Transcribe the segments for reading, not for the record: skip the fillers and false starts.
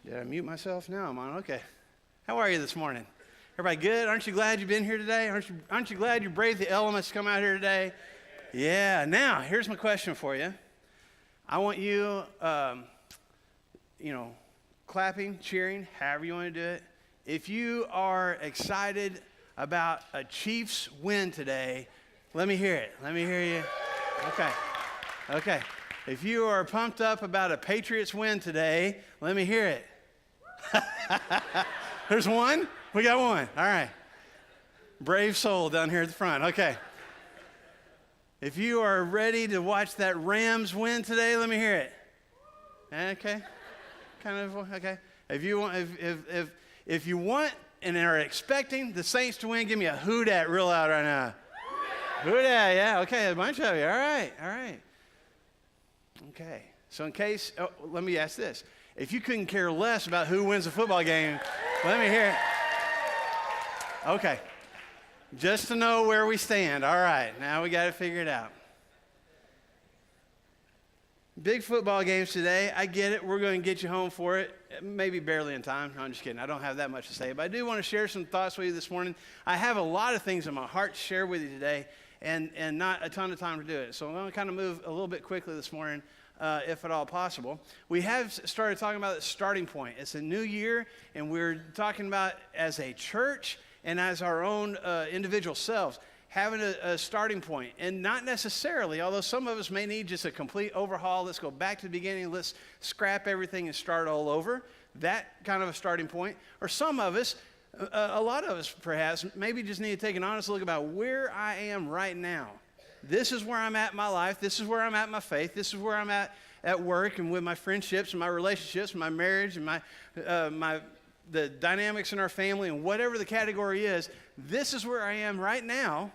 Did I mute myself? No, I'm on. Okay. How are you this morning? Everybody good? Aren't you glad you've been here today? Aren't you glad you braved the elements to come out here today? Yeah. Now, here's my question for you. I want you, clapping, cheering, however you want to do it. If you are excited about a Chiefs win today, let me hear it. Let me hear you. Okay. If you are pumped up about a Patriots win today, let me hear it. There's one? We got one. All right. Brave soul down here at the front. Okay. If you are ready to watch that Rams win today, let me hear it. Okay. Kind of, okay. If you want and are expecting the Saints to win, give me a who dat real loud right now. Who dat, yeah. Okay, a bunch of you. All right. Okay. So in case, let me ask this. If you couldn't care less about who wins a football game, let me hear it. Okay. Just to know where we stand. All right. Now we got to figure it out. Big football games today. I get it. We're going to get you home for it. Maybe barely in time. No, I'm just kidding. I don't have that much to say. But I do want to share some thoughts with you this morning. I have a lot of things in my heart to share with you today and not a ton of time to do it. So I'm going to kind of move a little bit quickly this morning. If at all possible. We have started talking about the starting point. It's a new year, and we're talking about as a church and as our own individual selves, having a starting point. And not necessarily, although some of us may need just a complete overhaul, let's go back to the beginning, let's scrap everything and start all over, that kind of a starting point. Or some of us, a lot of us perhaps, maybe just need to take an honest look about where I am right now. This is where I'm at in my life. This is where I'm at in my faith. This is where I'm at work and with my friendships and my relationships and my marriage and the dynamics in our family and whatever the category is. This is where I am right now.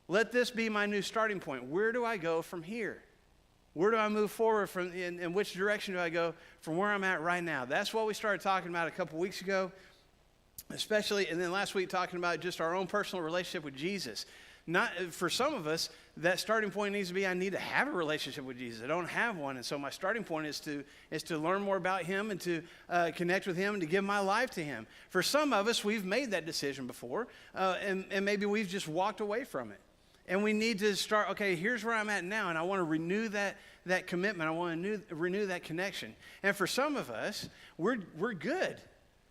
Let this be my new starting point. Where do I go from here? Where do I move forward from? In which direction do I go from where I'm at right now? That's what we started talking about a couple weeks ago, especially, and then last week talking about just our own personal relationship with Jesus. Not for some of us, that starting point needs to be I need to have a relationship with Jesus. I don't have one, and so my starting point is to learn more about Him and to connect with Him and to give my life to Him. For some of us, we've made that decision before, and maybe we've just walked away from it. And we need to start, okay, here's where I'm at now, and I want to renew that commitment. I want to renew that connection. And for some of us, we're good.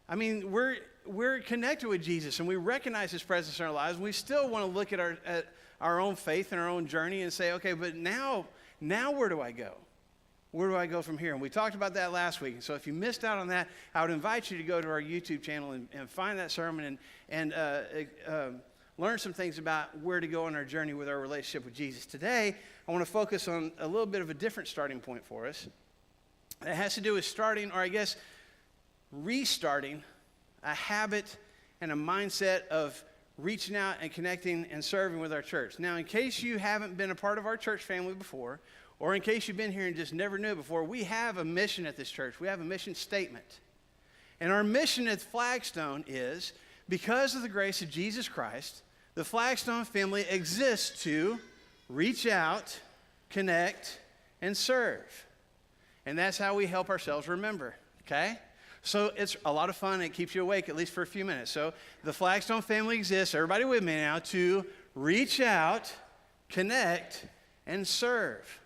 I mean, we're connected with Jesus, and we recognize His presence in our lives. We still want to look at our own faith and our own journey and say, okay, but now where do I go? Where do I go from here? And we talked about that last week. And so if you missed out on that, I would invite you to go to our YouTube channel and find that sermon and learn some things about where to go on our journey with our relationship with Jesus. Today, I want to focus on a little bit of a different starting point for us. It has to do with starting, or I guess restarting, a habit and a mindset of reaching out and connecting and serving with our church. Now, in case you haven't been a part of our church family before, or in case you've been here and just never knew it before, we have a mission at this church. We have a mission statement. And our mission at Flagstone is, because of the grace of Jesus Christ, the Flagstone family exists to reach out, connect, and serve. And that's how we help ourselves remember, okay? So it's a lot of fun. It keeps you awake at least for a few minutes. So the Flagstone family exists, everybody with me now, to reach out, connect, and serve.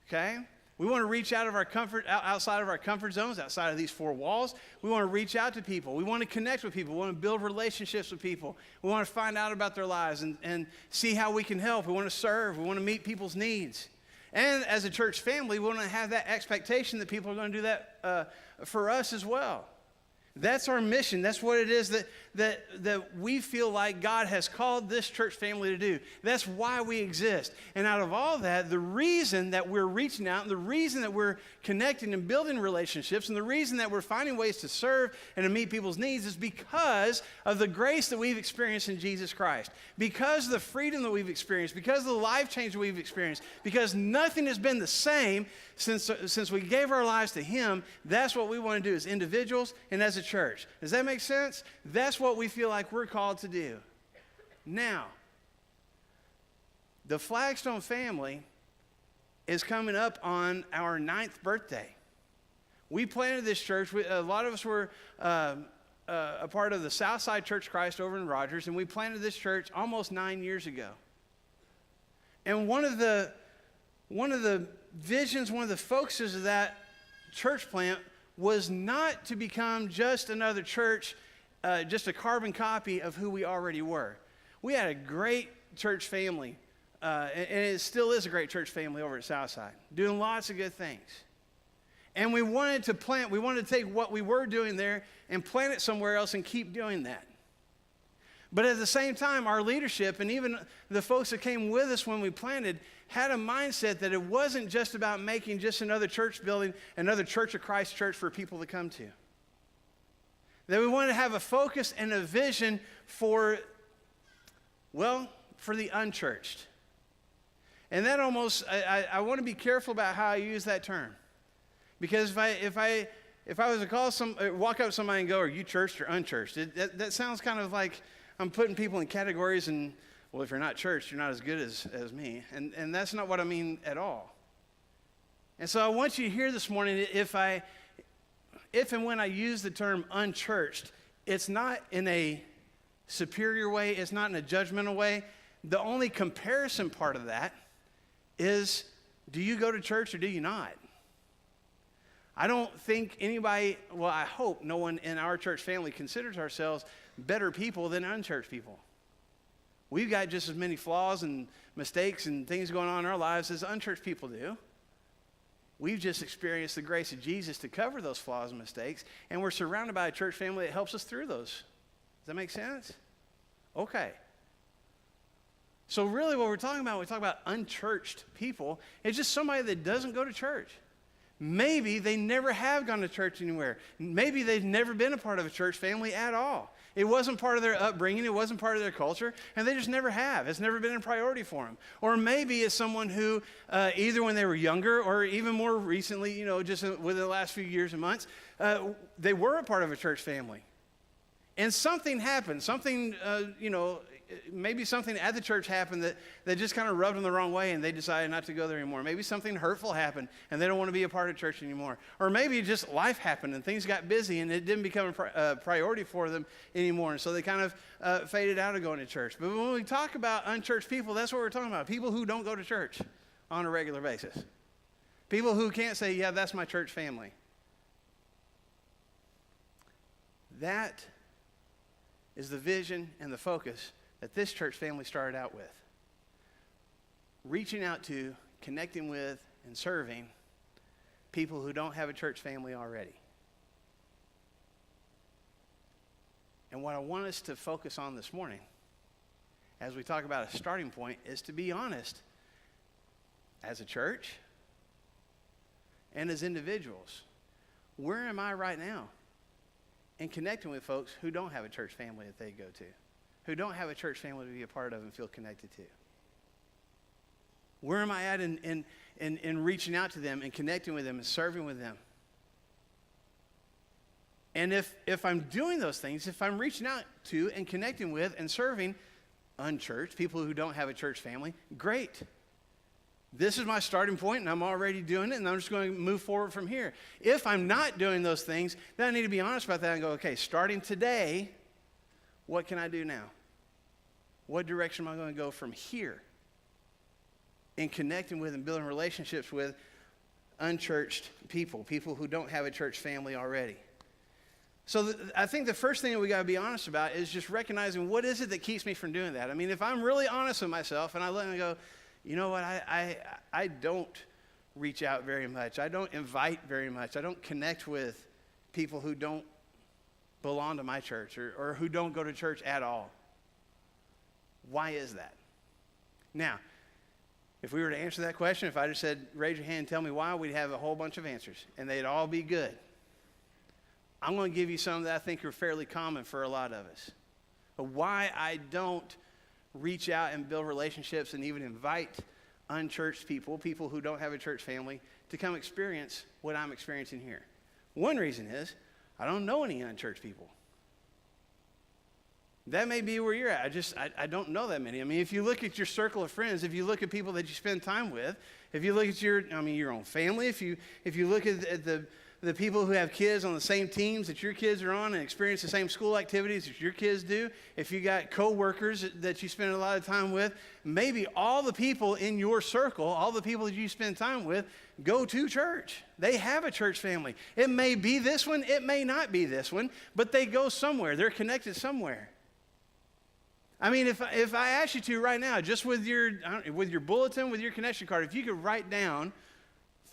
Okay? We want to reach out of our outside of our comfort zones, outside of these four walls. We want to reach out to people. We want to connect with people. We want to build relationships with people. We want to find out about their lives and see how we can help. We want to serve. We want to meet people's needs. And as a church family, we want to have that expectation that people are going to do that for us as well. That's our mission. That's what it is that we feel like God has called this church family to do. That's why we exist. And out of all that, the reason that we're reaching out and the reason that we're connecting and building relationships and the reason that we're finding ways to serve and to meet people's needs is because of the grace that we've experienced in Jesus Christ. Because of the freedom that we've experienced. Because of the life change that we've experienced. Because nothing has been the same since we gave our lives to Him. That's what we want to do as individuals and as a church. Does that make sense? That's what we feel like we're called to do. Now, the Flagstone family is coming up on our 9th birthday. We planted this church. A lot of us were a part of the Southside Church of Christ over in Rogers, and we planted this church almost 9 years ago. And one of the visions, one of the focuses of that church plant was not to become just another church, just a carbon copy of who we already were. We had a great church family, and it still is a great church family over at Southside, doing lots of good things. And we wanted to take what we were doing there and plant it somewhere else and keep doing that. But at the same time, our leadership and even the folks that came with us when we planted had a mindset that it wasn't just about making just another church building, another Church of Christ church for people to come to. That we wanted to have a focus and a vision for the unchurched. And that almost, I want to be careful about how I use that term. Because if I was to walk up to somebody and go, "Are you churched or unchurched?" That sounds kind of like I'm putting people in categories, and well, if you're not churched, you're not as good as me. And that's not what I mean at all. And so I want you to hear this morning, if and when I use the term unchurched, it's not in a superior way, it's not in a judgmental way. The only comparison part of that is, do you go to church or do you not? I don't think anybody, well, I hope no one in our church family considers ourselves better people than unchurched people. We've got just as many flaws and mistakes and things going on in our lives as unchurched people do. We've just experienced the grace of Jesus to cover those flaws and mistakes, and we're surrounded by a church family that helps us through those. Does that make sense? Okay. So really what we're talking about when we talk about unchurched people, it's just somebody that doesn't go to church. Maybe they never have gone to church anywhere. Maybe they've never been a part of a church family at all. It wasn't part of their upbringing. It wasn't part of their culture. And they just never have. It's never been a priority for them. Or maybe it's someone who, either when they were younger or even more recently, just within the last few years and months, they were a part of a church family. And something happened. Maybe something at the church happened that just kind of rubbed them the wrong way, and they decided not to go there anymore. Maybe something hurtful happened, and they don't want to be a part of church anymore. Or maybe just life happened, and things got busy, and it didn't become a priority for them anymore. And so they kind of faded out of going to church. But when we talk about unchurched people, that's what we're talking about. People who don't go to church on a regular basis. People who can't say, yeah, that's my church family. That is the vision and the focus that this church family started out with. Reaching out to, connecting with, and serving people who don't have a church family already. And what I want us to focus on this morning, as we talk about a starting point, is to be honest as a church and as individuals. Where am I right now in connecting with folks who don't have a church family that they go to? Who don't have a church family to be a part of and feel connected to? Where am I at in reaching out to them and connecting with them and serving with them? And if I'm doing those things, if I'm reaching out to and connecting with and serving unchurched, people who don't have a church family, great. This is my starting point, and I'm already doing it, and I'm just going to move forward from here. If I'm not doing those things, then I need to be honest about that and go, okay, starting today, what can I do now? What direction am I going to go from here in connecting with and building relationships with unchurched people, people who don't have a church family already? So I think the first thing that we got to be honest about is just recognizing what is it that keeps me from doing that. I mean, if I'm really honest with myself and I let me go, you know what, I don't reach out very much. I don't invite very much. I don't connect with people who don't belong to my church or who don't go to church at all. Why is that? Now, if we were to answer that question, if I just said, raise your hand and tell me why, we'd have a whole bunch of answers, and they'd all be good. I'm going to give you some that I think are fairly common for a lot of us. But why I don't reach out and build relationships and even invite unchurched people, people who don't have a church family, to come experience what I'm experiencing here. One reason is I don't know any unchurched people. That may be where you're at. I don't know that many. I mean, if you look at your circle of friends, if you look at people that you spend time with, if you look at your own family, if you look at the people who have kids on the same teams that your kids are on and experience the same school activities that your kids do, if you got coworkers that you spend a lot of time with, maybe all the people in your circle, all the people that you spend time with, go to church. They have a church family. It may be this one, it may not be this one, but they go somewhere. They're connected somewhere. I mean, if I asked you to right now, just with your bulletin, with your connection card, if you could write down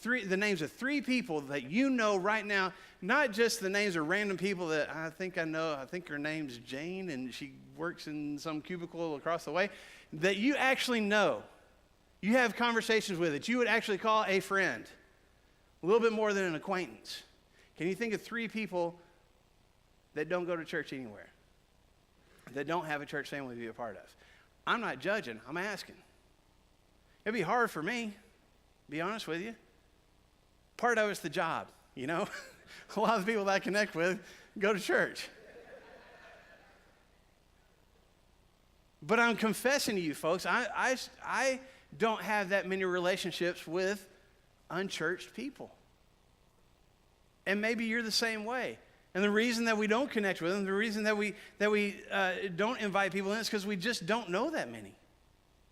the names of 3 people that you know right now, not just the names of random people that I think I know. I think her name's Jane and she works in some cubicle across the way, that you actually know. You have conversations with, that you would actually call a friend, a little bit more than an acquaintance. Can you think of 3 people that don't go to church anywhere, that don't have a church family to be a part of? I'm not judging, I'm asking. It'd be hard for me, to be honest with you. Part of it's the job, you know. A lot of the people that I connect with go to church. But I'm confessing to you folks, I don't have that many relationships with unchurched people. And maybe you're the same way. And the reason that we don't connect with them, the reason that we don't invite people in is because we just don't know that many.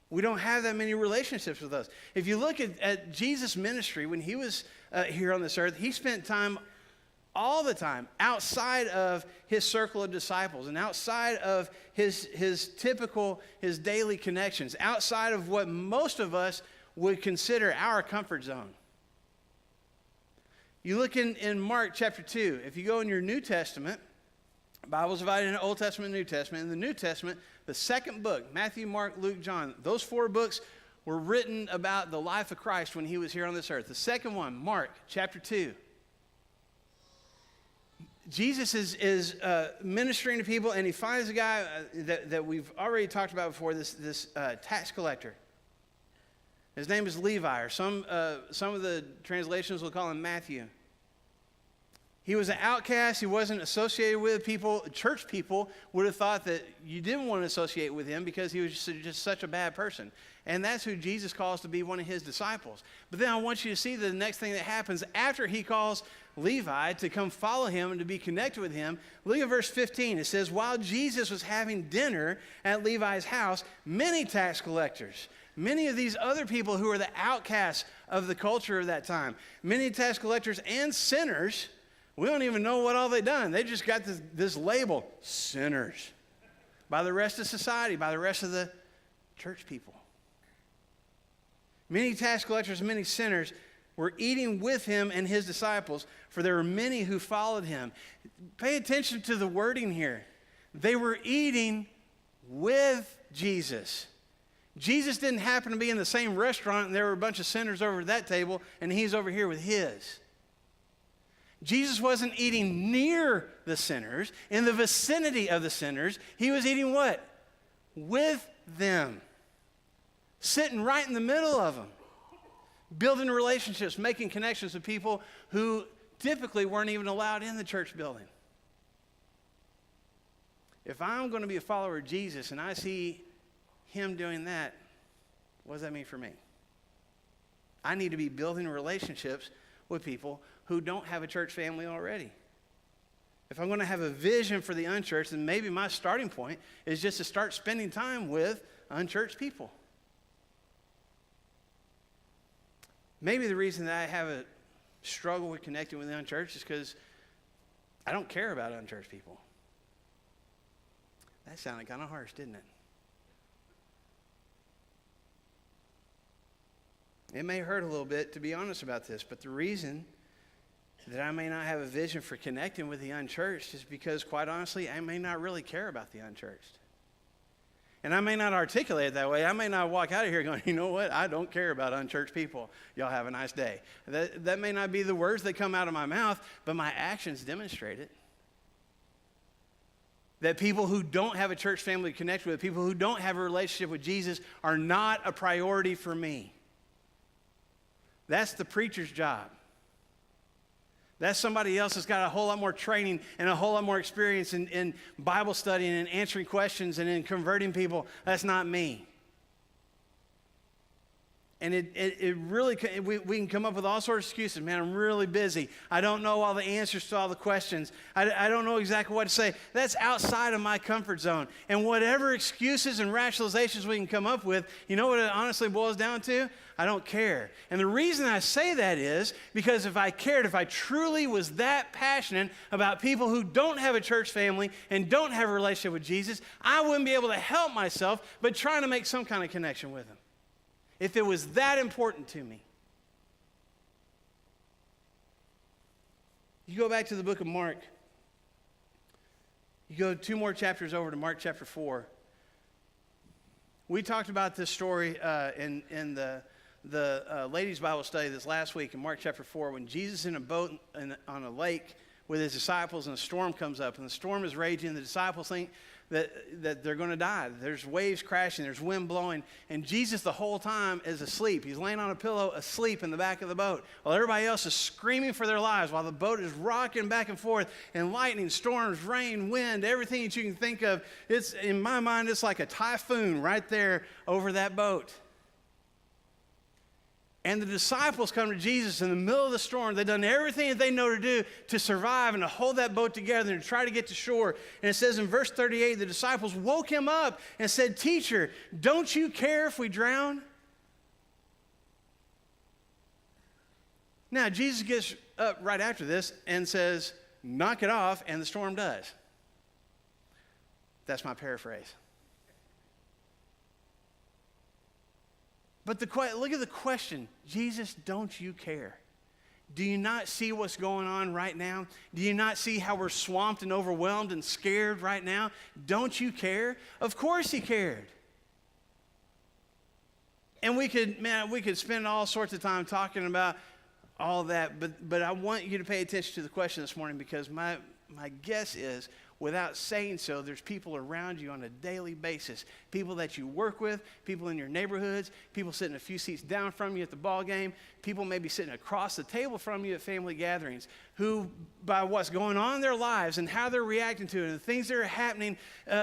We don't have that many relationships with us. If you look at Jesus' ministry, when he was here on this earth, he spent time all the time outside of his circle of disciples and outside of his daily connections, outside of what most of us would consider our comfort zone. You look in Mark chapter 2. If you go in your New Testament, the Bible's divided into Old Testament and New Testament. In the New Testament, the second book, Matthew, Mark, Luke, John, those 4 books were written about the life of Christ when he was here on this earth. The second one, Mark chapter 2. Jesus is ministering to people, and he finds a guy that we've already talked about before, this tax collector. His name is Levi, or some of the translations will call him Matthew. He was an outcast. He wasn't associated with people. Church people would have thought that you didn't want to associate with him because he was just such a bad person. And that's who Jesus calls to be one of his disciples. But then I want you to see the next thing that happens after he calls Levi to come follow him and to be connected with him. Look at verse 15. It says, while Jesus was having dinner at Levi's house, many tax collectors, many of these other people who are the outcasts of the culture of that time, many tax collectors and sinners, we don't even know what all they've done. They just got this label, sinners, by the rest of society, by the rest of the church people. Many tax collectors and many sinners were eating with him and his disciples, for there were many who followed him. Pay attention to the wording here. They were eating with Jesus. Jesus didn't happen to be in the same restaurant and there were a bunch of sinners over at that table and he's over here with his. Jesus wasn't eating near the sinners, in the vicinity of the sinners. He was eating what? With them. Sitting right in the middle of them. Building relationships, making connections with people who typically weren't even allowed in the church building. If I'm going to be a follower of Jesus and I see him doing that, what does that mean for me? I need to be building relationships with people who don't have a church family already. If I'm going to have a vision for the unchurched, then maybe my starting point is just to start spending time with unchurched people. Maybe the reason that I have a struggle with connecting with the unchurched is because I don't care about unchurched people. That sounded kind of harsh, didn't it? It may hurt a little bit to be honest about this, but the reason that I may not have a vision for connecting with the unchurched is because, quite honestly, I may not really care about the unchurched. And I may not articulate it that way. I may not walk out of here going, you know what, I don't care about unchurched people. Y'all have a nice day. That may not be the words that come out of my mouth, but my actions demonstrate it. That people who don't have a church family to connect with, people who don't have a relationship with Jesus, are not a priority for me. That's the preacher's job. That's somebody else that's got a whole lot more training and a whole lot more experience in Bible study and in answering questions and in converting people. That's not me. And it really, we can come up with all sorts of excuses. Man, I'm really busy. I don't know all the answers to all the questions. I don't know exactly what to say. That's outside of my comfort zone. And whatever excuses and rationalizations we can come up with, you know what it honestly boils down to? I don't care. And the reason I say that is because if I cared, if I truly was that passionate about people who don't have a church family and don't have a relationship with Jesus, I wouldn't be able to help myself but trying to make some kind of connection with them. If it was that important to me. You go back to the book of Mark. You go 2 more chapters over to Mark chapter 4. We talked about this story in the ladies' Bible study this last week in Mark chapter 4 when Jesus is in a boat on a lake with his disciples and a storm comes up and the storm is raging and the disciples think that they're going to die. There's waves crashing, there's wind blowing, and Jesus the whole time is asleep. He's laying on a pillow asleep in the back of the boat while everybody else is screaming for their lives while the boat is rocking back and forth and lightning, storms, rain, wind, everything that you can think of. It's in my mind, it's like a typhoon right there over that boat. And the disciples come to Jesus in the middle of the storm. They've done everything that they know to do to survive and to hold that boat together and to try to get to shore. And it says in verse 38, the disciples woke him up and said, "Teacher, don't you care if we drown?" Now, Jesus gets up right after this and says, "Knock it off," and the storm does. That's my paraphrase. But look at the question. Jesus, don't you care? Do you not see what's going on right now? Do you not see how we're swamped and overwhelmed and scared right now? Don't you care? Of course he cared. And we could spend all sorts of time talking about all that, but I want you to pay attention to the question this morning because my guess is, without saying so, there's people around you on a daily basis, people that you work with, people in your neighborhoods, people sitting a few seats down from you at the ball game, people maybe sitting across the table from you at family gatherings, who, by what's going on in their lives and how they're reacting to it and the things that are happening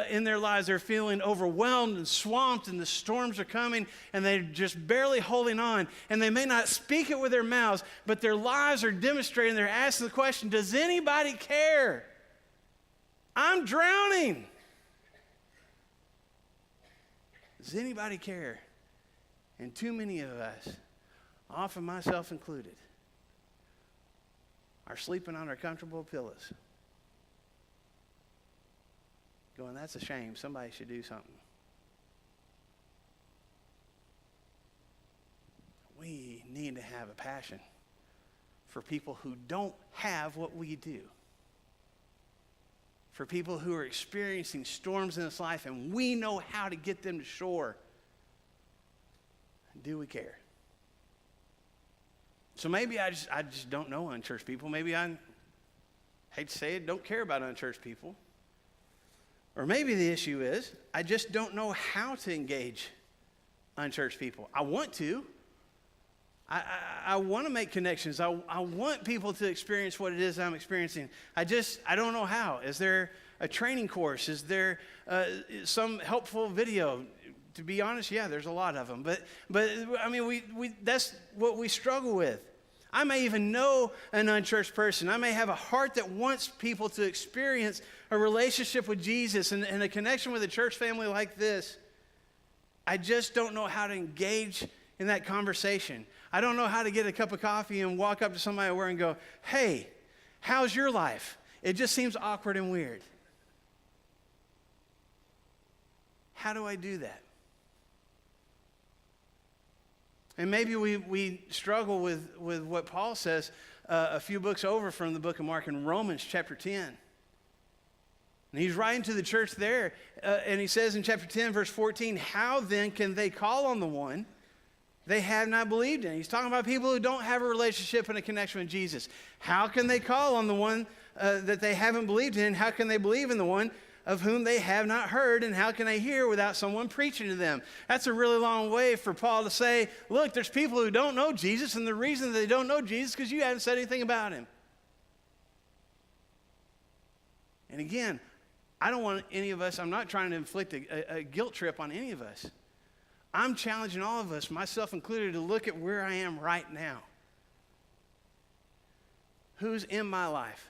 in their lives, they're feeling overwhelmed and swamped and the storms are coming and they're just barely holding on. And they may not speak it with their mouths, but their lives are demonstrating, they're asking the question, does anybody care? I'm drowning. Does anybody care? And too many of us, often myself included, are sleeping on our comfortable pillows. Going, that's a shame. Somebody should do something. We need to have a passion for people who don't have what we do. For people who are experiencing storms in this life and we know how to get them to shore. Do we care? So maybe I just don't know unchurched people. Maybe I hate to say it, don't care about unchurched people. Or maybe the issue is I just don't know how to engage unchurched people. I want to. I want to make connections. I want people to experience what it is I'm experiencing. I don't know how. Is there a training course? Is there some helpful video? To be honest, yeah, there's a lot of them. But I mean, we that's what we struggle with. I may even know an unchurched person. I may have a heart that wants people to experience a relationship with Jesus and a connection with a church family like this. I just don't know how to engage in that conversation. I don't know how to get a cup of coffee and walk up to somebody at work and go, "Hey, how's your life?" It just seems awkward and weird. How do I do that? And maybe we struggle with what Paul says a few books over from the book of Mark in Romans chapter 10. And he's writing to the church there, and he says in chapter 10, verse 14, "How then can they call on the one they have not believed in?" He's talking about people who don't have a relationship and a connection with Jesus. How can they call on the one that they haven't believed in? How can they believe in the one of whom they have not heard? And how can they hear without someone preaching to them? That's a really long way for Paul to say, look, there's people who don't know Jesus, and the reason they don't know Jesus is because you haven't said anything about him. And again, I don't want any of us, I'm not trying to inflict a guilt trip on any of us. I'm challenging all of us, myself included, to look at where I am right now. Who's in my life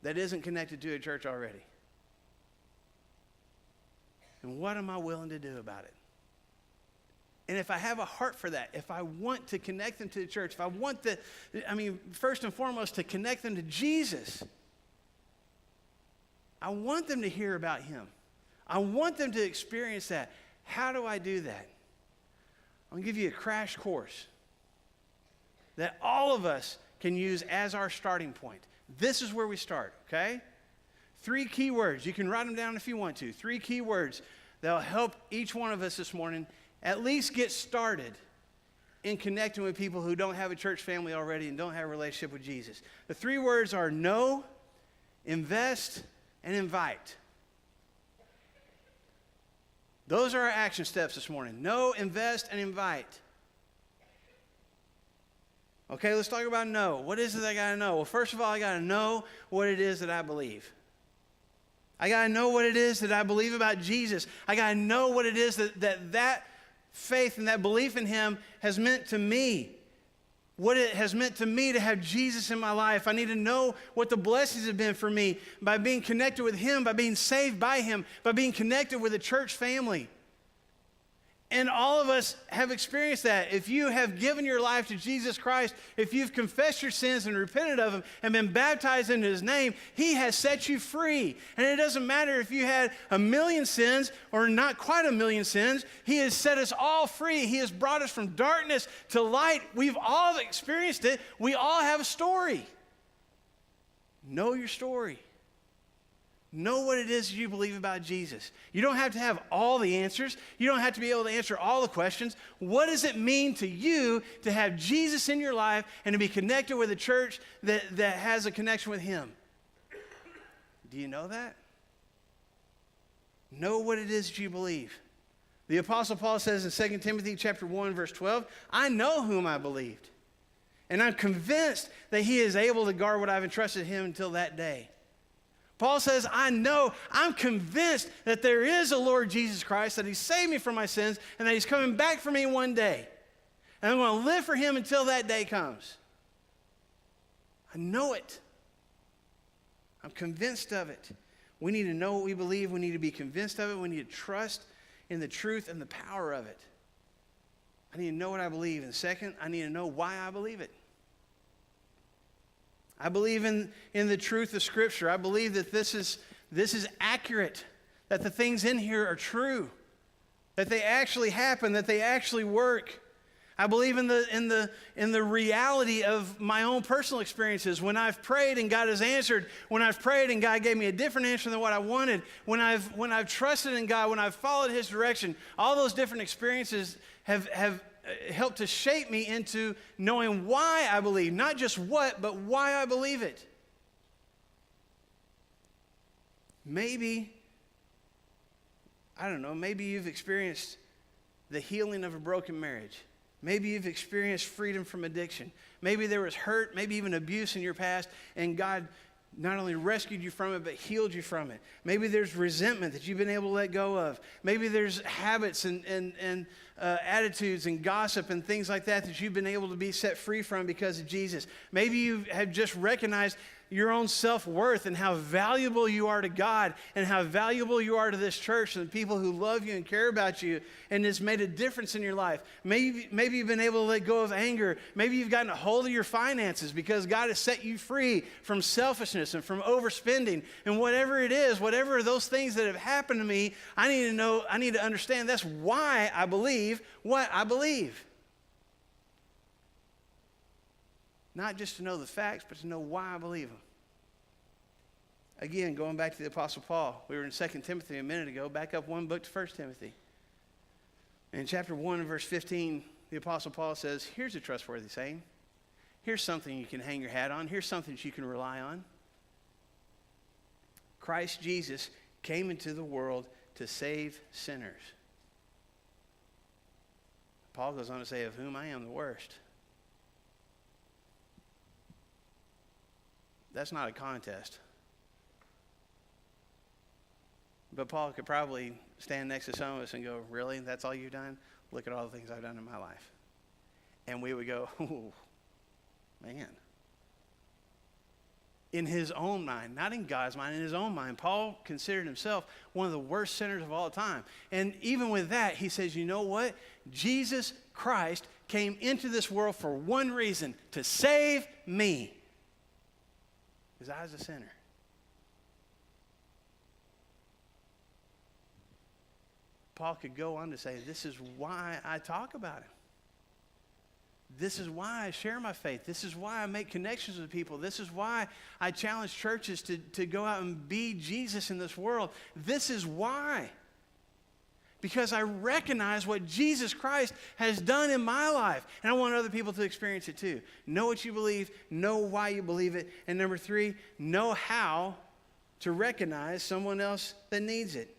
that isn't connected to a church already? And what am I willing to do about it? And if I have a heart for that, if I want to connect them to the church, if I want first and foremost, to connect them to Jesus, I want them to hear about him. I want them to experience that. How do I do that? I'm going to give you a crash course that all of us can use as our starting point. This is where we start, okay? 3 key words. You can write them down if you want to. 3 key words that will help each one of us this morning at least get started in connecting with people who don't have a church family already and don't have a relationship with Jesus. The 3 words are know, invest, and invite. Those are our action steps this morning. Know, invest, and invite. Okay, let's talk about know. What is it I got to know? Well, first of all, I got to know what it is that I believe. I got to know what it is that I believe about Jesus. I got to know what it is that faith and that belief in him has meant to me. What it has meant to me to have Jesus in my life. I need to know what the blessings have been for me by being connected with him, by being saved by him, by being connected with a church family. And all of us have experienced that. If you have given your life to Jesus Christ, if you've confessed your sins and repented of them and been baptized into his name, he has set you free. And it doesn't matter if you had 1,000,000 sins or not quite 1,000,000 sins. He has set us all free. He has brought us from darkness to light. We've all experienced it. We all have a story. Know your story. Know what it is you believe about Jesus. You don't have to have all the answers. You don't have to be able to answer all the questions. What does it mean to you to have Jesus in your life and to be connected with a church that has a connection with him? Do you know that? Know what it is that you believe. The Apostle Paul says in 2 Timothy chapter 1, verse 12, I know whom I believed, and I'm convinced that he is able to guard what I've entrusted him until that day. Paul says, I know, I'm convinced that there is a Lord Jesus Christ, that he saved me from my sins, and that he's coming back for me one day. And I'm going to live for him until that day comes. I know it. I'm convinced of it. We need to know what we believe. We need to be convinced of it. We need to trust in the truth and the power of it. I need to know what I believe. And second, I need to know why I believe it. I believe in the truth of Scripture. I believe that this is accurate, that the things in here are true, that they actually happen, that they actually work. I believe in the reality of my own personal experiences. When I've prayed and God has answered, when I've prayed and God gave me a different answer than what I wanted, when I've trusted in God, when I've followed his direction, all those different experiences have helped to shape me into knowing why I believe, not just what, but why I believe it. Maybe, I don't know, maybe you've experienced the healing of a broken marriage. Maybe you've experienced freedom from addiction. Maybe there was hurt, maybe even abuse in your past, and God not only rescued you from it, but healed you from it. Maybe there's resentment that you've been able to let go of. Maybe there's habits and attitudes and gossip and things like that you've been able to be set free from because of Jesus. Maybe you have just recognized your own self-worth and how valuable you are to God and how valuable you are to this church and the people who love you and care about you, and it's made a difference in your life. Maybe you've been able to let go of anger. Maybe you've gotten a hold of your finances because God has set you free from selfishness and from overspending. And whatever it is, whatever those things that have happened to me, I need to know, I need to understand that's why I believe what I believe. Not just to know the facts, but to know why I believe them. Again, going back to the Apostle Paul. We were in 2 Timothy a minute ago. Back up one book to 1 Timothy. In chapter 1 and verse 15, the Apostle Paul says, here's a trustworthy saying. Here's something you can hang your hat on. Here's something that you can rely on. Christ Jesus came into the world to save sinners. Paul goes on to say, of whom I am the worst. That's not a contest. But Paul could probably stand next to some of us and go, really? That's all you've done? Look at all the things I've done in my life. And we would go, oh, man. In his own mind, not in God's mind, in his own mind, Paul considered himself one of the worst sinners of all time. And even with that, he says, you know what? Jesus Christ came into this world for one reason, to save me. Because I was a sinner. Paul could go on to say, this is why I talk about him. This is why I share my faith. This is why I make connections with people. This is why I challenge churches to go out and be Jesus in this world. This is why. Because I recognize what Jesus Christ has done in my life. And I want other people to experience it too. Know what you believe. Know why you believe it. And number 3, know how to recognize someone else that needs it.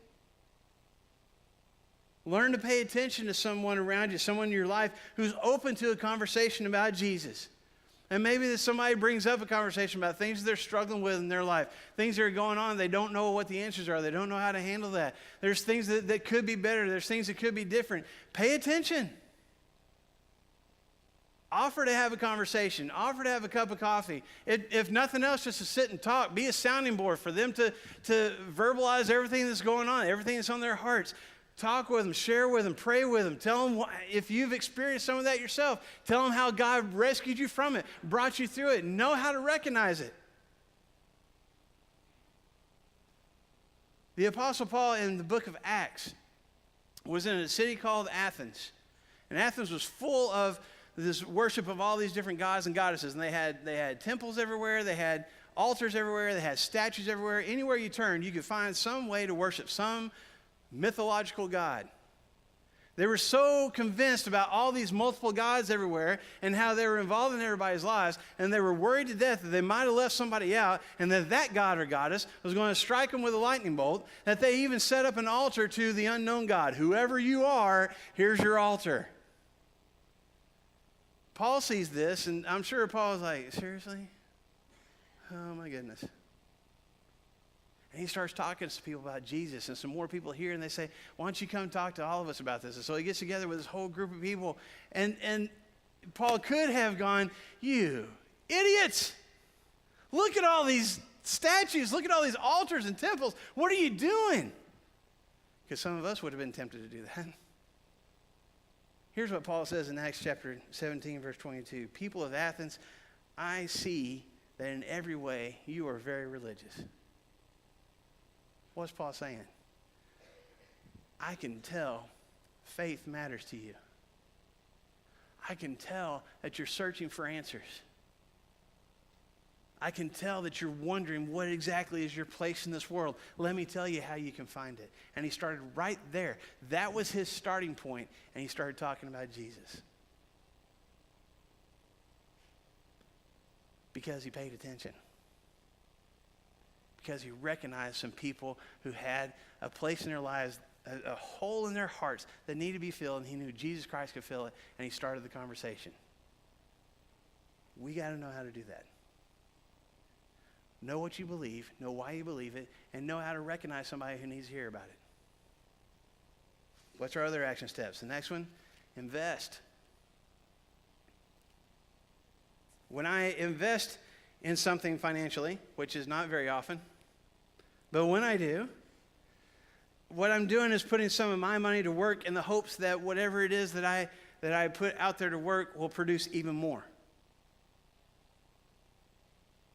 Learn to pay attention to someone around you, someone in your life who's open to a conversation about Jesus. And maybe that somebody brings up a conversation about things they're struggling with in their life, things that are going on. They don't know what the answers are. They don't know how to handle that. There's things that could be better. There's things that could be different. Pay attention. Offer to have a conversation. Offer to have a cup of coffee. If nothing else, just to sit and talk. Be a sounding board for them to verbalize everything that's going on, everything that's on their hearts. Talk with them, share with them, pray with them. Tell them if you've experienced some of that yourself. Tell them how God rescued you from it, brought you through it. Know how to recognize it. The Apostle Paul in the book of Acts was in a city called Athens. And Athens was full of this worship of all these different gods and goddesses. And they had temples everywhere. They had altars everywhere. They had statues everywhere. Anywhere you turned, you could find some way to worship some mythological god. They were so convinced about all these multiple gods everywhere and how they were involved in everybody's lives, and they were worried to death that they might have left somebody out and that god or goddess was going to strike them with a lightning bolt, that they even set up an altar to the unknown God. Whoever you are, here's your altar. Paul sees this, and I'm sure Paul's like, seriously? Oh my goodness. And he starts talking to people about Jesus, and some more people here, and they say, why don't you come talk to all of us about this? And so he gets together with this whole group of people, and Paul could have gone, you idiots! Look at all these statues. Look at all these altars and temples. What are you doing? Because some of us would have been tempted to do that. Here's what Paul says in Acts chapter 17, verse 22. People of Athens, I see that in every way you are very religious. What's Paul saying? I can tell faith matters to you. I can tell that you're searching for answers. I can tell that you're wondering what exactly is your place in this world. Let me tell you how you can find it. And he started right there. That was his starting point, and he started talking about Jesus. Because he paid attention. Because he recognized some people who had a place in their lives, a hole in their hearts that needed to be filled, and he knew Jesus Christ could fill it, and he started the conversation. We got to know how to do that. Know what you believe, know why you believe it, and know how to recognize somebody who needs to hear about it. What's our other action steps? The next one, invest. When I invest in something financially, which is not very often, but when I do, what I'm doing is putting some of my money to work in the hopes that whatever it is that I put out there to work will produce even more.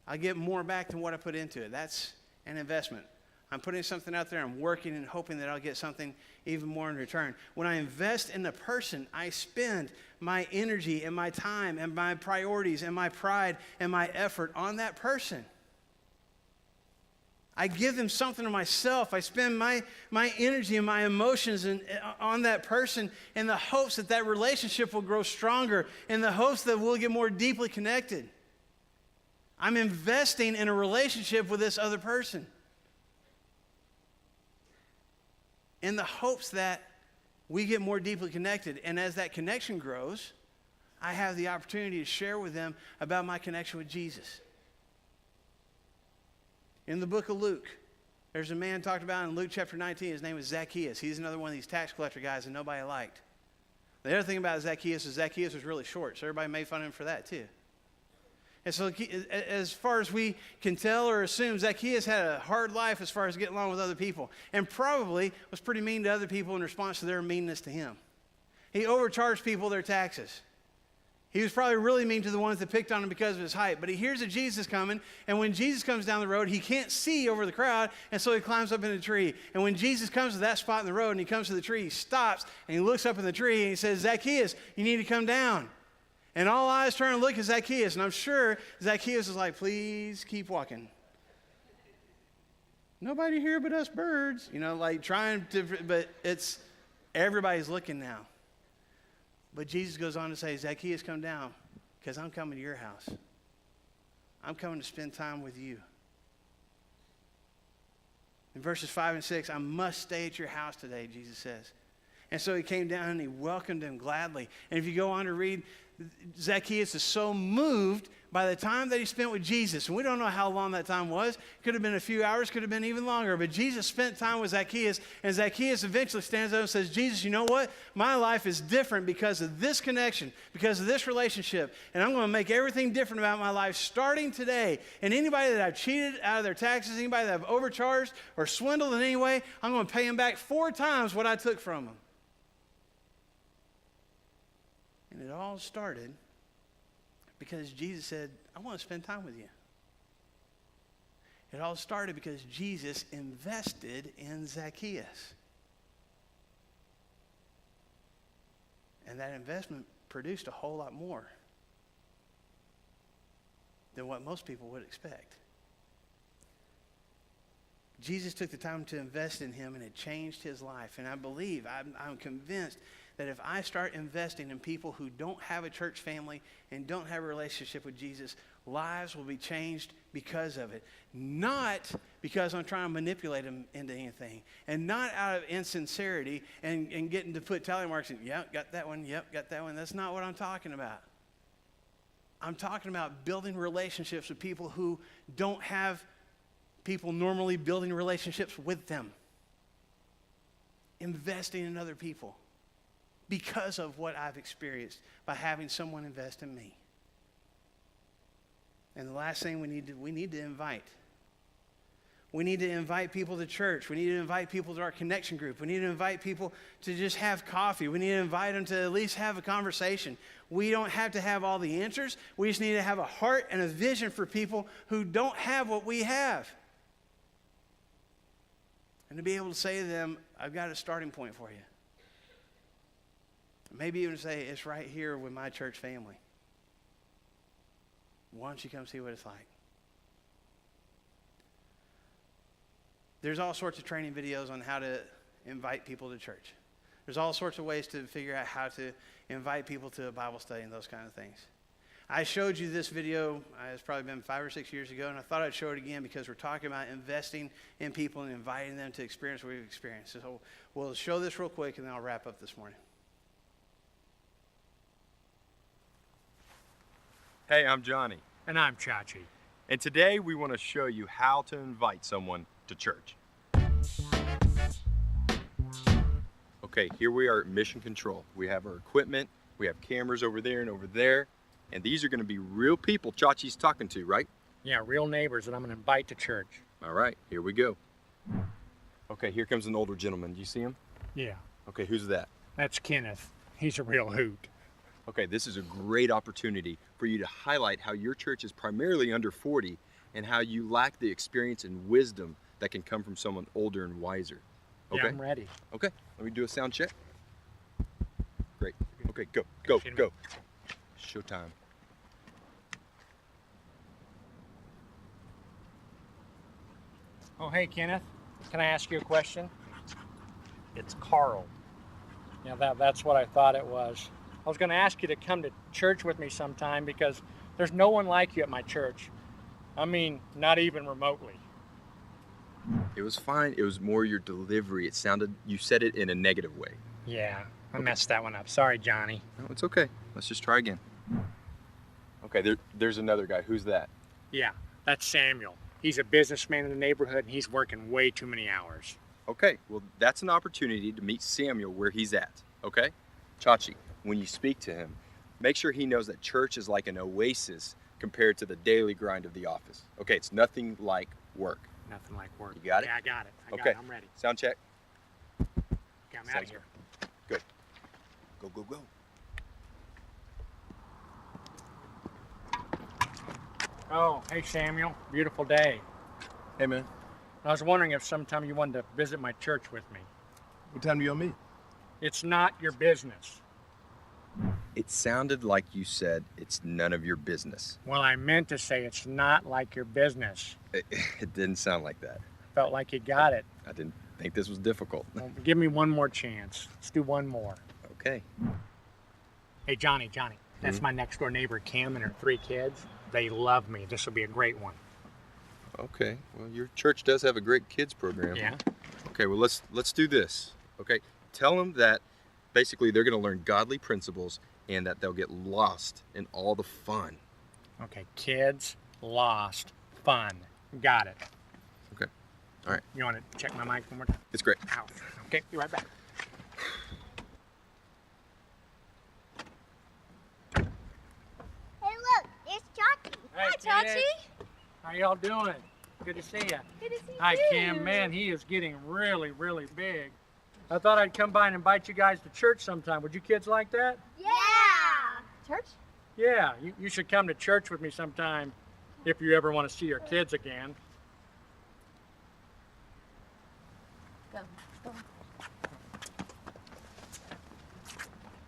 I get more back than what I put into it. That's an investment. I'm putting something out there, I'm working and hoping that I'll get something even more in return. When I invest in a person, I spend my energy and my time and my priorities and my pride and my effort on that person. I give them something of myself. I spend my energy and my emotions on that person in the hopes that that relationship will grow stronger, in the hopes that we'll get more deeply connected. I'm investing in a relationship with this other person in the hopes that we get more deeply connected. And as that connection grows, I have the opportunity to share with them about my connection with Jesus. In the book of Luke, There's a man talked about in Luke chapter 19. His name was Zacchaeus. He's another one of these tax collector guys that nobody liked. The other thing about Zacchaeus is Zacchaeus was really short, so everybody made fun of him for that too. And so as far as we can tell or assume, Zacchaeus had a hard life as far as getting along with other people, and probably was pretty mean to other people in response to their meanness to him. He overcharged people their taxes. He was probably really mean to the ones that picked on him because of his height. But he hears that Jesus coming, and when Jesus comes down the road, he can't see over the crowd, and so he climbs up in a tree. And when Jesus comes to that spot in the road and he comes to the tree, he stops, and he looks up in the tree, and he says, Zacchaeus, you need to come down. And all eyes turn and look at Zacchaeus, and I'm sure Zacchaeus is like, please keep walking. Nobody here but us birds, like trying to, but it's, everybody's looking now. But Jesus goes on to say, Zacchaeus, come down, because I'm coming to your house. I'm coming to spend time with you. In verses 5 and 6, I must stay at your house today, Jesus says. And so he came down and he welcomed him gladly. And if you go on to read, Zacchaeus is so moved by the time that he spent with Jesus. And we don't know how long that time was. Could have been a few hours, could have been even longer. But Jesus spent time with Zacchaeus. And Zacchaeus eventually stands up and says, Jesus, you know what? My life is different because of this connection, because of this relationship. And I'm going to make everything different about my life starting today. And anybody that I've cheated out of their taxes, anybody that I've overcharged or swindled in any way, I'm going to pay them back 4 times what I took from them. And it all started because Jesus said, I want to spend time with you. It all started because Jesus invested in Zacchaeus. And that investment produced a whole lot more than what most people would expect. Jesus took the time to invest in him, and it changed his life. And I believe, I'm convinced that if I start investing in people who don't have a church family and don't have a relationship with Jesus, lives will be changed because of it. Not because I'm trying to manipulate them into anything, and not out of insincerity and getting to put tally marks in, yep, got that one, yep, got that one. That's not what I'm talking about. I'm talking about building relationships with people who don't have people normally building relationships with them. Investing in other people because of what I've experienced by having someone invest in me. And the last thing we need to invite. We need to invite people to church. We need to invite people to our connection group. We need to invite people to just have coffee. We need to invite them to at least have a conversation. We don't have to have all the answers. We just need to have a heart and a vision for people who don't have what we have. And to be able to say to them, I've got a starting point for you. Maybe even say, it's right here with my church family. Why don't you come see what it's like? There's all sorts of training videos on how to invite people to church. There's all sorts of ways to figure out how to invite people to a Bible study and those kind of things. I showed you this video, it's probably been 5 or 6 years ago, and I thought I'd show it again because we're talking about investing in people and inviting them to experience what we've experienced. So we'll show this real quick, and then I'll wrap up this morning. Hey, I'm Johnny. And I'm Chachi. And today we want to show you how to invite someone to church. Okay, here we are at Mission Control. We have our equipment, we have cameras over there and over there, and these are going to be real people Chachi's talking to, right? Yeah, real neighbors that I'm going to invite to church. All right, here we go. Okay, here comes an older gentleman. Do you see him? Yeah. Okay, who's that? That's Kenneth. He's a real hoot. Okay, this is a great opportunity for you to highlight how your church is primarily under 40 and how you lack the experience and wisdom that can come from someone older and wiser. Okay? Yeah, I'm ready. Okay, let me do a sound check. Great. Okay, go. Showtime. Oh, hey, Kenneth. Can I ask you a question? It's Carl. Yeah, that's what I thought it was. I was going to ask you to come to church with me sometime because there's no one like you at my church. I mean, not even remotely. It was fine. It was more your delivery. It sounded, you said it in a negative way. Yeah, I messed that one up. Sorry, Johnny. No, it's okay. Let's just try again. Okay, there's another guy. Who's that? Yeah, that's Samuel. He's a businessman in the neighborhood, and he's working way too many hours. Okay, well, that's an opportunity to meet Samuel where he's at, okay? Chachi, when you speak to him, make sure he knows that church is like an oasis compared to the daily grind of the office. Okay, it's nothing like work. Nothing like work. You got it? Yeah, I got it. I got Okay. it. I'm ready. Sound check. Okay, I'm out Sounds of here. Good. Go, go, go. Oh, hey, Samuel. Beautiful day. Hey man, I was wondering if sometime you wanted to visit my church with me. what time do you want to meet? It's not your business. It sounded like you said it's none of your business. Well, I meant to say it's not like your business. It didn't sound like that. Felt like you got it. I didn't think this was difficult. Well, give me one more chance. Let's do one more. Okay. Hey, Johnny, that's my next door neighbor, Kim, and her 3 kids. They love me. This will be a great one. Okay. Well, your church does have a great kids program. Yeah? Okay, well, let's do this. Okay? Tell them that basically they're going to learn godly principles and that they'll get lost in all the fun. Okay, kids, lost, fun. Got it. Okay. All right. You want to check my mic one more time? It's great. Ow. Okay, be right back. Hey, look, it's Chachi. Hi, Chachi. How y'all doing? Good to see you. Good to see you. Hi, Kim. Man, he is getting really, really big. I thought I'd come by and invite you guys to church sometime. Would you kids like that? Yeah. Church? Yeah, you should come to church with me sometime if you ever want to see your kids again. Go.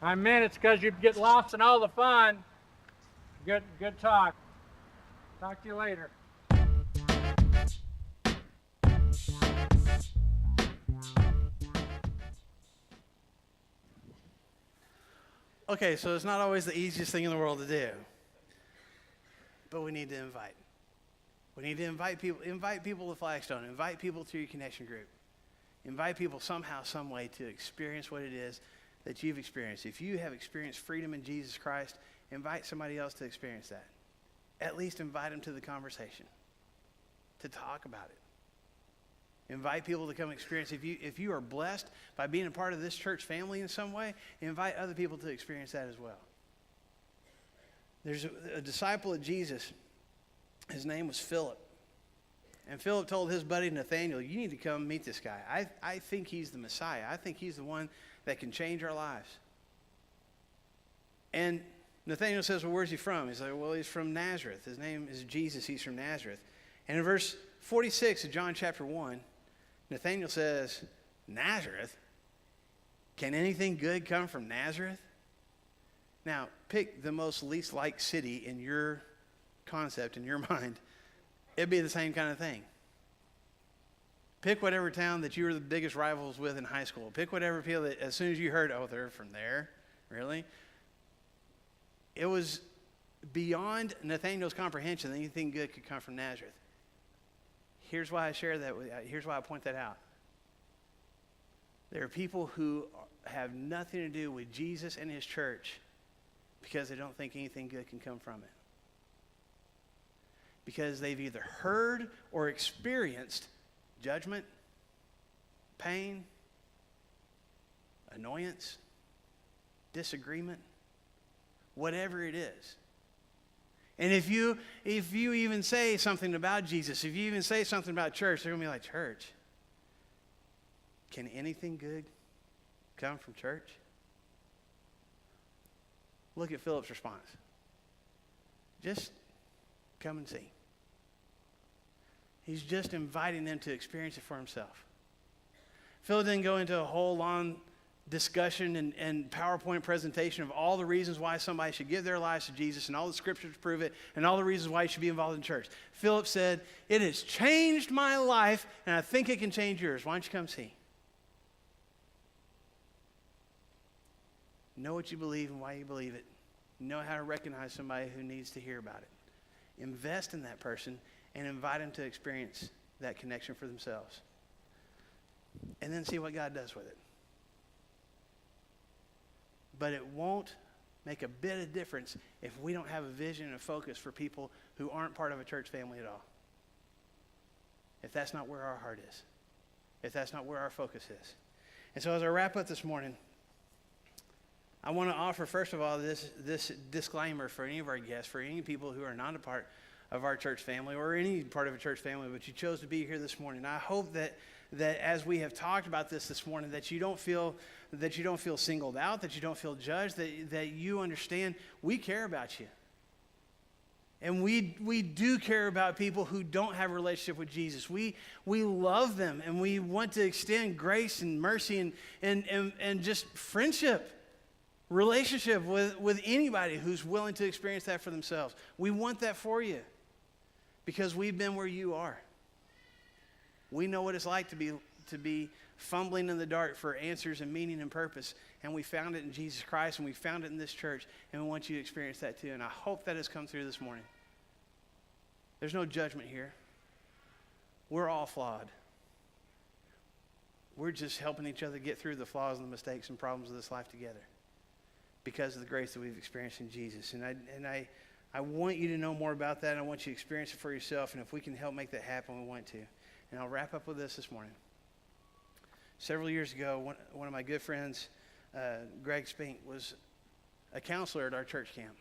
I meant it's because you get lost in all the fun. Good talk. Talk to you later. Okay, so it's not always the easiest thing in the world to do. But we need to invite. We need to invite people to Flagstone, invite people to your connection group. Invite people somehow, some way to experience what it is that you've experienced. If you have experienced freedom in Jesus Christ, invite somebody else to experience that. At least invite them to the conversation, to talk about it. Invite people to come experience. If you are blessed by being a part of this church family in some way, invite other people to experience that as well. There's a disciple of Jesus. His name was Philip. And Philip told his buddy Nathaniel, you need to come meet this guy. I think he's the Messiah. I think he's the one that can change our lives. And Nathaniel says, well, where's he from? He's like, well, he's from Nazareth. His name is Jesus. He's from Nazareth. And in verse 46 of John chapter 1, Nathaniel says, Nazareth? Can anything good come from Nazareth? Now, pick the most least like city in your concept, in your mind. It'd be the same kind of thing. Pick whatever town that you were the biggest rivals with in high school. Pick whatever people that as soon as you heard, oh, they're from there. Really? It was beyond Nathaniel's comprehension that anything good could come from Nazareth. Here's why I share that with you. Here's why I point that out. There are people who have nothing to do with Jesus and his church because they don't think anything good can come from it. Because they've either heard or experienced judgment, pain, annoyance, disagreement, whatever it is. And if you even say something about Jesus, if you even say something about church, they're going to be like, church? Can anything good come from church? Look at Philip's response. Just come and see. He's just inviting them to experience it for himself. Philip didn't go into a whole long discussion and PowerPoint presentation of all the reasons why somebody should give their lives to Jesus and all the scriptures prove it and all the reasons why you should be involved in church. Philip said, it has changed my life and I think it can change yours. Why don't you come see? Know what you believe and why you believe it. Know how to recognize somebody who needs to hear about it. Invest in that person and invite them to experience that connection for themselves. And then see what God does with it. But it won't make a bit of difference if we don't have a vision and a focus for people who aren't part of a church family at all. if that's not where our heart is, if that's not where our focus is. And so as I wrap up this morning, I want to offer, first of all, this disclaimer for any of our guests, for any people who are not a part of our church family or any part of a church family, but you chose to be here this morning. I hope that as we have talked about this morning, that you don't feel singled out, that you don't feel judged, that you understand we care about you. And we do care about people who don't have a relationship with Jesus. We love them, and we want to extend grace and mercy and just friendship, relationship with anybody who's willing to experience that for themselves. We want that for you because we've been where you are. We know what it's like to be fumbling in the dark for answers and meaning and purpose, and we found it in Jesus Christ, and we found it in this church, and we want you to experience that too. And I hope that has come through this morning. There's no judgment here. We're all flawed. We're just helping each other get through the flaws and the mistakes and problems of this life together because of the grace that we've experienced in Jesus. And I want you to know more about that. And I want you to experience it for yourself. And if we can help make that happen, we want to. And I'll wrap up with this morning. Several years ago, one of my good friends, Greg Spink, was a counselor at our church camp.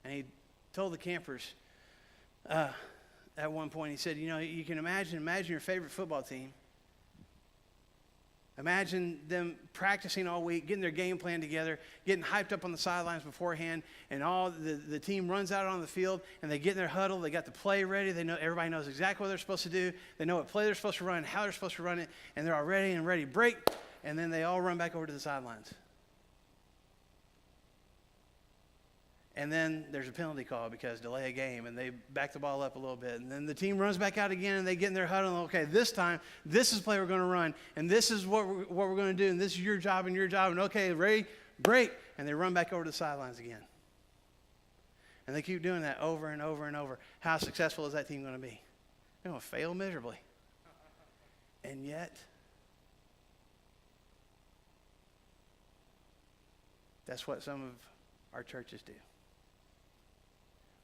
And he told the campers at one point, he said, you can imagine your favorite football team. Imagine them practicing all week, getting their game plan together, getting hyped up on the sidelines beforehand, and all the team runs out on the field, and they get in their huddle. They got the play ready. Everybody knows exactly what they're supposed to do. They know what play they're supposed to run, how they're supposed to run it, and they're all ready and ready. Break, and then they all run back over to the sidelines. And then there's a penalty call because delay a game, and they back the ball up a little bit. And then the team runs back out again, and they get in their huddle, and okay, this time, this is the play we're going to run, and this is what we're going to do, and this is your job, and okay, ready, break, and they run back over to the sidelines again. And they keep doing that over and over and over. How successful is that team going to be? They're going to fail miserably. And yet, that's what some of our churches do.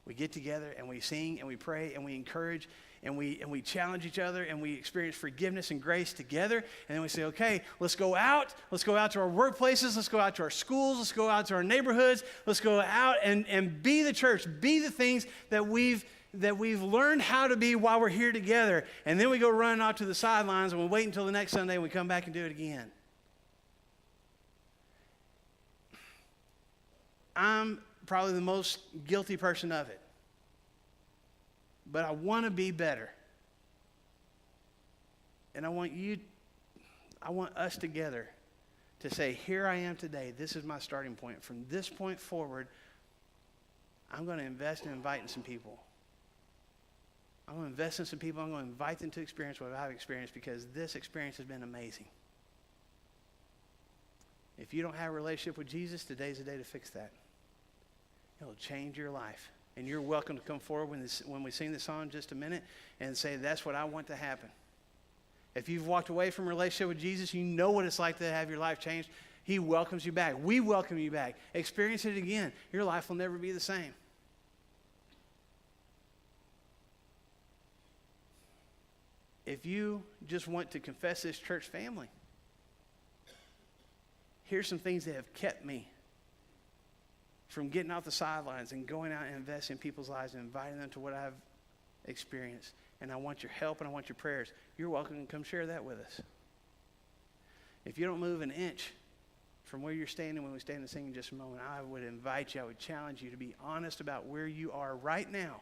We get together and we sing and we pray and we encourage and we challenge each other and we experience forgiveness and grace together. And then we say, okay, let's go out. Let's go out to our workplaces. Let's go out to our schools. Let's go out to our neighborhoods. Let's go out and be the church, be the things that we've learned how to be while we're here together. And then we go running off to the sidelines and we wait until the next Sunday and we come back and do it again. I'm probably the most guilty person of it. But I want to be better. And I want us together to say, here I am today. This is my starting point. From this point forward, I'm going to invest in inviting some people. I'm going to invest in some people. I'm going to invite them to experience what I've experienced because this experience has been amazing. If you don't have a relationship with Jesus, today's the day to fix that. It'll change your life. And you're welcome to come forward when we sing this song in just a minute and say, that's what I want to happen. If you've walked away from a relationship with Jesus, you know what it's like to have your life changed. He welcomes you back. We welcome you back. Experience it again. Your life will never be the same. If you just want to confess this church family, here's some things that have kept me from getting off the sidelines and going out and investing in people's lives and inviting them to what I've experienced. And I want your help and I want your prayers. You're welcome to come share that with us. If you don't move an inch from where you're standing when we stand and sing in just a moment, I would invite you, I would challenge you to be honest about where you are right now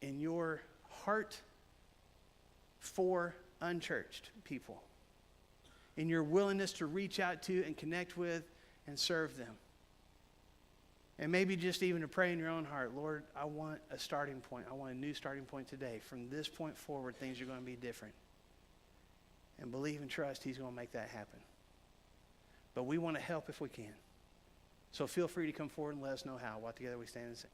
in your heart for unchurched people, in your willingness to reach out to and connect with and serve them. And maybe just even to pray in your own heart, Lord, I want a starting point. I want a new starting point today. From this point forward, things are going to be different. And believe and trust He's going to make that happen. But we want to help if we can. So feel free to come forward and let us know how. While together we stand and sing.